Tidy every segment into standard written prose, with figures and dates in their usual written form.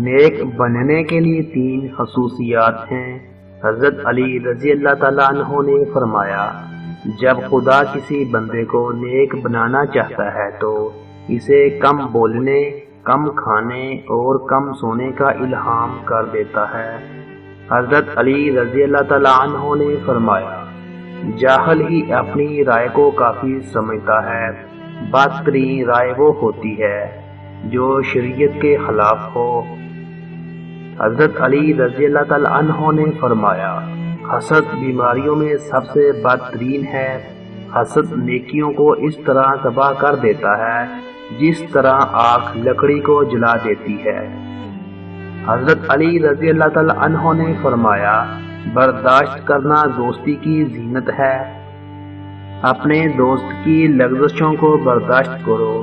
نیک بننے کے لیے 3 خصوصیات ہیں۔ حضرت علی رضی اللہ تعالیٰ عنہ نے فرمایا، جب خدا کسی بندے کو نیک بنانا چاہتا ہے تو اسے کم بولنے، کم کھانے اور کم سونے کا الہام کر دیتا ہے۔ حضرت علی رضی اللہ تعالیٰ عنہ نے فرمایا، جاہل ہی اپنی رائے کو کافی سمجھتا ہے، بدترین رائے وہ ہوتی ہے جو شریعت کے خلاف ہو۔ حضرت علی رضی اللہ تعالیٰ عنہ نے فرمایا، حسد بیماریوں میں سب سے بدترین ہے۔ حسد نیکیوں کو اس طرح تباہ کر دیتا ہے جس طرح آگ لکڑی کو جلا دیتی ہے۔ حضرت علی رضی اللہ تعالیٰ عنہ نے فرمایا، برداشت کرنا دوستی کی زینت ہے۔ اپنے دوست کی لغزشوں کو برداشت کرو۔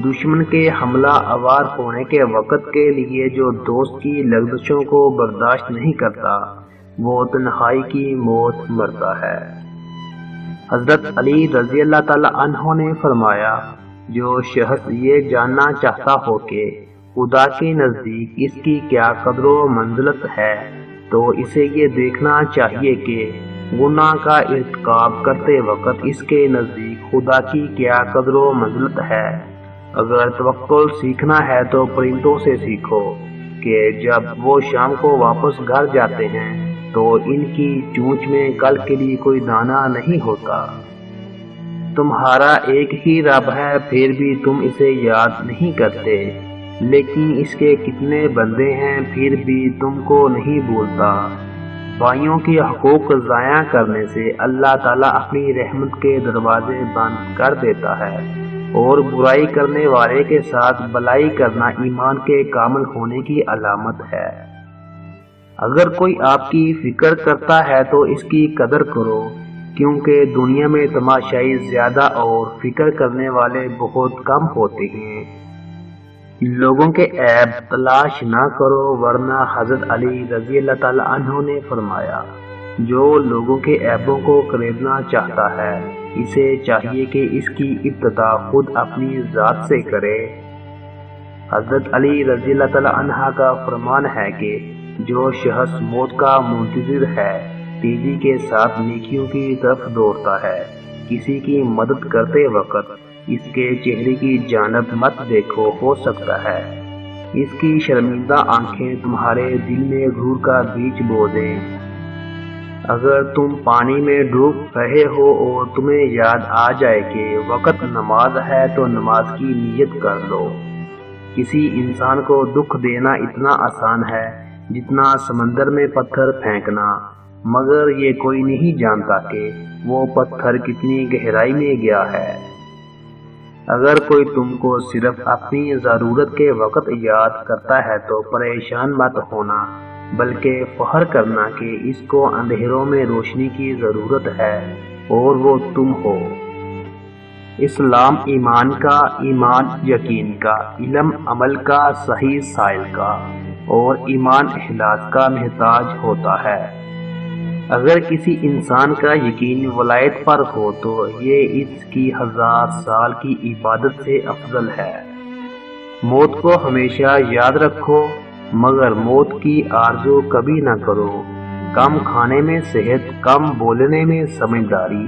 دشمن کے حملہ آور ہونے کے وقت کے لیے جو دوست کی لغزشوں کو برداشت نہیں کرتا وہ تنہائی کی موت مرتا ہے۔ حضرت علی رضی اللہ تعالیٰ عنہ نے فرمایا، جو شخص یہ جاننا چاہتا ہو کہ خدا کے نزدیک اس کی کیا قدر و منزلت ہے تو اسے یہ دیکھنا چاہیے کہ گناہ کا ارتکاب کرتے وقت اس کے نزدیک خدا کی کیا قدر و منزلت ہے۔ اگر توکل سیکھنا ہے تو پرندوں سے سیکھو کہ جب وہ شام کو واپس گھر جاتے ہیں تو ان کی چونچ میں کل کے لیے کوئی دانہ نہیں ہوتا۔ تمہارا ایک ہی رب ہے پھر بھی تم اسے یاد نہیں کرتے، لیکن اس کے کتنے بندے ہیں پھر بھی تم کو نہیں بھولتا۔ بھائیوں کے حقوق ضائع کرنے سے اللہ تعالیٰ اپنی رحمت کے دروازے بند کر دیتا ہے، اور برائی کرنے والے کے ساتھ بلائی کرنا ایمان کے کامل ہونے کی علامت ہے۔ اگر کوئی آپ کی فکر کرتا ہے تو اس کی قدر کرو، کیونکہ دنیا میں تماشائی زیادہ اور فکر کرنے والے بہت کم ہوتے ہیں۔ لوگوں کے عیب تلاش نہ کرو، ورنہ حضرت علی رضی اللہ تعالیٰ عنہ نے فرمایا، جو لوگوں کے عیبوں کو خریدنا چاہتا ہے اسے چاہیے کہ اس کی ابتدا خود اپنی ذات سے کرے۔ حضرت علی رضی اللہ تعالیٰ عنہ کا فرمان ہے کہ جو شخص موت کا منتظر ہے تیزی کے ساتھ نیکیوں کی طرف دوڑتا ہے، کسی کی مدد کرتے وقت اس کے چہرے کی جانب مت دیکھو، ہو سکتا ہے اس کی شرمندہ آنکھیں تمہارے دل میں غرور کا بیج بو دیں۔ اگر تم پانی میں ڈوب رہے ہو اور تمہیں یاد آ جائے کہ وقت نماز ہے تو نماز کی نیت کر لو۔ کسی انسان کو دکھ دینا اتنا آسان ہے جتنا سمندر میں پتھر پھینکنا، مگر یہ کوئی نہیں جانتا کہ وہ پتھر کتنی گہرائی میں گیا ہے۔ اگر کوئی تم کو صرف اپنی ضرورت کے وقت یاد کرتا ہے تو پریشان مت ہونا، بلکہ فخر کرنا کہ اس کو اندھیروں میں روشنی کی ضرورت ہے اور وہ تم ہو۔ اسلام ایمان کا، ایمان یقین کا، علم عمل کا، صحیح سائل کا اور ایمان اخلاص کا محتاج ہوتا ہے۔ اگر کسی انسان کا یقین ولایت پر ہو تو یہ اس کی 1000 سال کی عبادت سے افضل ہے۔ موت کو ہمیشہ یاد رکھو، مگر موت کی آرزو کبھی نہ کرو۔ کم کھانے میں صحت، کم بولنے میں سمجھداری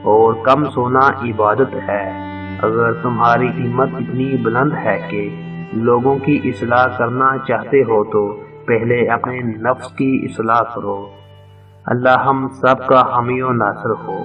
اور کم سونا عبادت ہے۔ اگر تمہاری ہمت اتنی بلند ہے کہ لوگوں کی اصلاح کرنا چاہتے ہو تو پہلے اپنے نفس کی اصلاح کرو۔ اللہ ہم سب کا حامی و ناصر ہو۔